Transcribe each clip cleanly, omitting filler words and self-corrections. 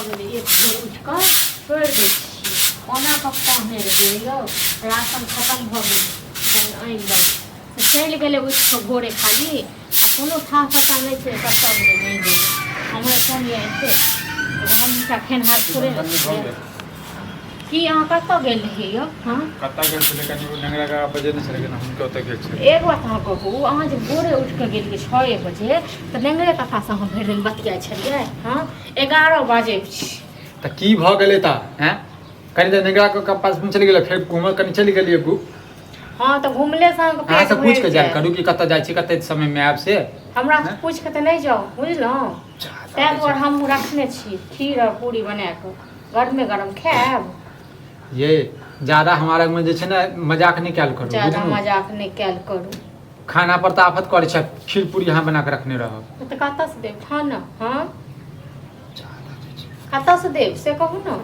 एक बेर उठ कऽ छोड़ि दै छी ओना कऽ कहने रहियै यौ राशन खत्म भऽ गेल कनि आनि देबै से चलि गेलै उठि कऽ भोरे खाली आ कोनो था पता नहि छै कतऽ गेलै नहि गेलै हमर कहलियै एते हम हुनका खेनहार थोड़े की अहाँ कतऽ गेल रहियै यौ हाँ कतऽ गेल छलै कनि नंगरा का बजे नहि छलै हुनके ओतऽ गेल छलै एक बात अहाँ कहू अहाँ जे भोरे उठि कऽ गेलियै 6 बजे तऽ नेंगरे कथासँ अहाँ भरि दिन बतियाइ छलियै हाँ 11 बजे छी तऽ की भऽ गेलै तऽ हैं कनि देर नंगरा के पास चलि गेलै फेर घूमऽ कनि चलि गेलियै हाँ तऽ घुमले से अहाँके अहाँ पेट से पूछ के भरि जाय जायत करू कि कतऽ जाइ छी कते समय में आयब से हमरा से पूछ के तऽ नहीं जाओ बुझलहुँ तैं दुआरे हम रखने छी खीर और पूरी बना कऽ गरमे गरम खायब ये ज्यादा हमारा में जे छै ने मजाक नहीं कैल करू ज्यादा बुझलहुँ? मजाक नहीं कैल करू खाना पर तऽ आफत करे छै खीर पूरी यहाँ बना के रखने रहब तऽ कतऽ से देब खाना हाँ कतऽ से देब से कहू ने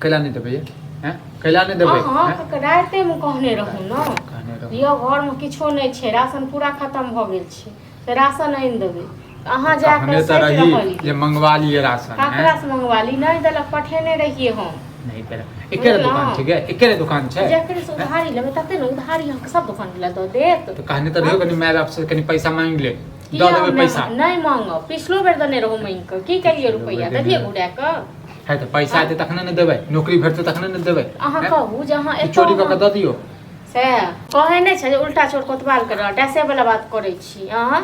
कैला नहीं देबै हैं कैला नहीं देबै हाँ हैं? राते में कहने रहू ने कहने रहू। यो घर में किछो नहीं छै राशन पूरा खत्म भऽ गेल छै तऽ राशन आनि देबै अहाँ जाकऽ कहने तऽ रही जे मंगवा लिए राशन ककरा से मंगवा ली नहीं देलक पठेने रहिए हम नहीं पेरा एकेरे दुकान छै गे एकेरे दुकान छै जकरे से उधारी लेबै तते ने उधारी अहाँके सब दुकान वाला दऽ देत तो कहने तो रहियो कनि माय बाप से कनि पैसा मांग ले की दऽ हम देबै पैसा नहीं मांगब पिछलो बेर देने रहू मांगि कऽ की करिए रुपैया देलिए घुरा कऽ है तऽ पैसा एतै तखने ने देबै नौकरी भेटतै तखने ने देबै अहाँ कहू जे अहाँ ई चोरी कऽ के दऽ दियौ सएह कहै नहि छै जे उल्टा चोर कोतवाल के डैसे वाला बात करै छी अहाँ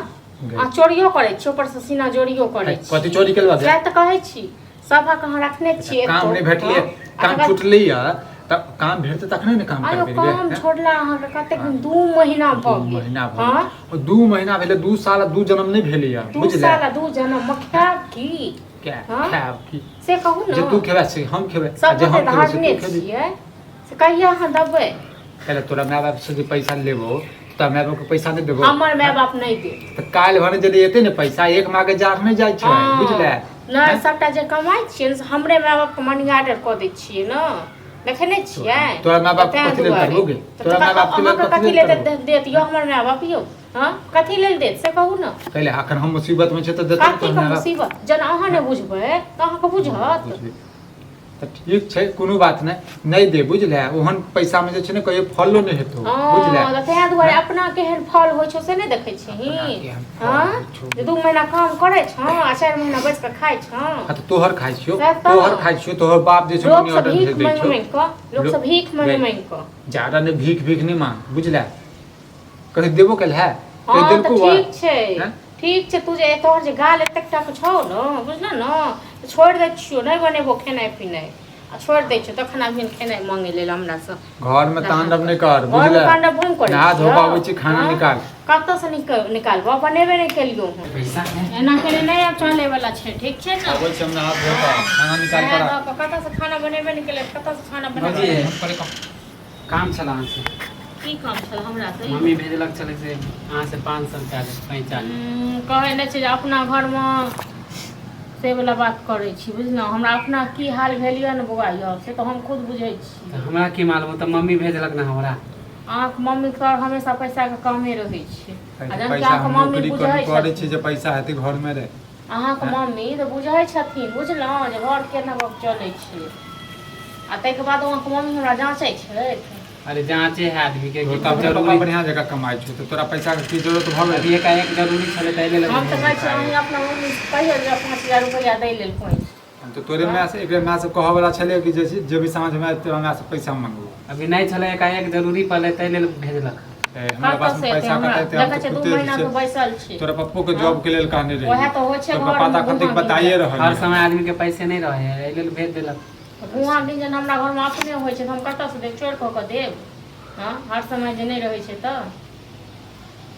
चोरियो करै छी ऊपर से सीना जोड़ियो करै छी कथी चोरी केलबा सएह तऽ कहै छी सभा कहाँ रखने छियै काम नहीं भेटले काम छूटलै तब काम भेटतै तखने ने काम आयो करबै काम छोड़ला अहाँके कतेक 2 महीना भऽ गेल महीना हाँ भऽ 2 महीना भेलै 2 साल 2 जन्म नहीं भेलै यार 2 बुझले साल 2 जन्म में खायब की क्या हाँ? खायब की से कहू जे ने तू खेबै से हम खेबै सब जे हम खेबै से धारने तू खेबै छियै से कहिया अहाँ देबै पहले तोरा माय बाप से जे पैसा लेबो त माय बाप के पैसा नहीं देबो हमर माय बाप नहीं दे त काल भने जदि एते ने पैसा एक मागे जार नहीं जाइ छै हाँ। बुझले नहीं सबटा जे कमाइ छियै ने से हमरे माय बाप के मनी ऑर्डर कऽ दै छियै ने देखै नहि छियै तोरा माय बाप तें कथी लेल दुआरे। करबोगे तऽ तोरा माय बाप के लेल अहाँके कथी कथी लेल लेल करबो देत यो हमर माय बाप यौ हाँ कथी लेल देत से कहू ने पहले अखन हम मुसीबत में छै त देतै कथी तोरा के माय बाप मुसीबत जेना अहाँ ने बुझबै तऽ अहाँके बुझत त ठीक छै कोनो बात नहीं दे बुझले ओहन पैसा में जे छै ने कहियो फलो नहीं हेतौ बुझले हाँ तऽ तें दुआरे अपना केहन फल होइ छै से नहि देखै छिही हाँ जे 2 महीना काम करै छ आ 4 महीना बैस कऽ खाइ छ हाँ त तोहर खाइ छियो सएह तऽ। तोहर खाइ छियो तोहर बाप जे छै लोक मनी सब ऑर्डर भीख भेज दै मांगि छौ मांगि कऽ लोक सब भीख मांगि मांगि कऽ ज्यादा ने भीख नहीं मांग बुझले कहीं देबो कल है हाँ दिल तऽ को ठीक छै हैं? ठीक छै तू जे तोहर जे गाल एतेक टा के छौ ने बुझल ने तऽ छोड़ि दै छियौ नहि बनेबो खेनाइ पिनाइ आ छोड़ि दै छियौ तखन आबियन खेनाइ मांगे लेल हमरा से घर में तांडव नहीं कर घर बुझले में तांडव हम करै नहा छियौ। धो पाबै छी खाना हाँ? निकाल कतऽ से निकालबो बनेबे नहीं केलियो हम पैसा एना करे नहीं आब चले वाला छै ठीक छै ने आबै छी हम नहा धो कऽ खाना निकाल सएह कर दऽ कऽ कतऽ से खाना बनेबे नहीं केले कतऽ से खाना बनेबे काम छल अहाँ से की काम छल हमरा से मम्मी भेजलक छलै से अहाँ से 500 रुपया पैंचा कहै नहि छै जे अपना घरमे से वाला बात करै छी बुझलहुँ हमरा अपना की हाल भेल यऽ ने बौआ यऽ से तऽ हम खुद बुझै छी तऽ हमरा की मालूम तऽ मम्मी भेजलक ना हमरा अहाँके मम्मी के और हमेशा पैसा के कमे रहै छै आ जहन कि पैसा अहाँके हम मम्मी नौकरी बुझै करै छी छथिन जे पैसा हेतै घर में रे अहाँके मम्मी तऽ बुझै छथिन बुझलहुँ जे घर केना चलै छै आ ताहिके बाद अहाँके मम्मी हमरा जाँचै छथि अरे जाँचे है आदमी के कि तब जरूरी जरूरी बढ़िया जगह कमाई छौ तो तोरा पैसा के की जरूरत भऽ अभी गेल एकाएक जरूरी छलै ताहि लेल हम तऽ कहै छी अहीं अपना मम्मी से कहियो जे 5000 रुपैआ दै लेल पैंच तो तोरे माय से एकरे माय से कहऽ वाला छलै कि जे भी समझ में आए तोरा माय से पैसा मांगू अभी नहीं छलै एकाएक जरूरी पड़लै ताहि लेल भेजलक हमरा पास में पैसा कते देखै छै 2 महीना से बैसल छी तोरा पप्पो के जॉब के लेल कहने रही ओहे तऽ होइ छै तो घर पप्पा में कते बताइए रहल हर समय आदमी के पैसे नहीं रहे है एहि लेल भेज देलक धुआं डिजन हमरा घर में अपने होइ छै तऽ हम कतऽ से देब चोर कऽ के देब हाँ हर समय जे नहीं रहै छै तऽ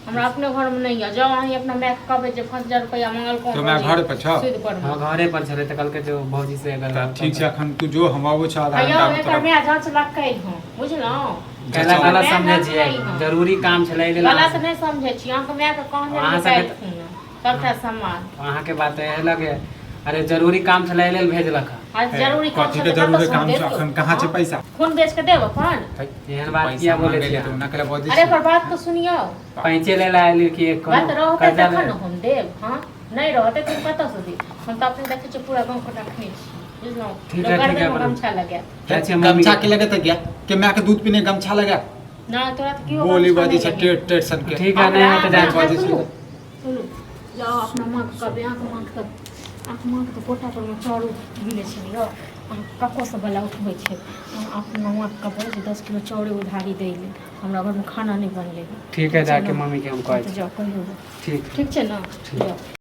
हमरा अपने घर में नहीं है जब अहीं अपना माय के कहबै जे 5000 रुपैया मांगल तो मैं घर पे छ सुध पर हाँ घरे पर छलै तऽ कहलकै जो भौजी से अगर ठीक छै एखन तू जो हम आबै छ आधा भैया घंटा में एकर तोरा माय जांच लकै हम बुझलहुँ कहला गलत गलत समझे छियै समझै जरूरी काम छलै एहि लेल गलत नहीं समझै छी अहाँके माय के कहने अहाँ निकालि सबके खून सबटा सामान अहाँ के बात एहे लगे अरे जरूरी काम छलै एहि लेल भेजलक है आज जरूरी काम कथी छै के तऽ जरूरी कतऽ काम से छै देब? एखन कहाँ छै हाँ? पैसा खून बेच के देब अपन एहन बात किया बोले छियै तू ना कहले बदी अरे पर बात तो सुनियो पैंचे ले लायल कि एक बात रहते कर्जा तखन ले न हम देब हाँ नहीं रहते तुम कतऽ से देब हम तऽ अपने देखै छियै पूरा गाँव के रखने छी ठीक है, ठीक है, बड़ा। गमछा लगे अच्छा, मम्मी गमछा के लगे तो गया कि मैं के दूध पीने गमछा लगा ना तोरा तो क्यों बोली गमछा बाजी नहीं से लगे? टेट सन के ठीक है, नहीं तो जा बाजी से सुनो जाओ अपना माँ का आँख माँ के कोटा पर में चाउर गिले छलियो कको से बला उठबै छै अपना माँ का बोल 10 किलो चाउर उधारी दै ले हमरा घर में खाना नहीं बनले ठीक है, जाके मम्मी के हम कह तो जाओ कहियो ठीक ठीक छै ना ठीक। जाओ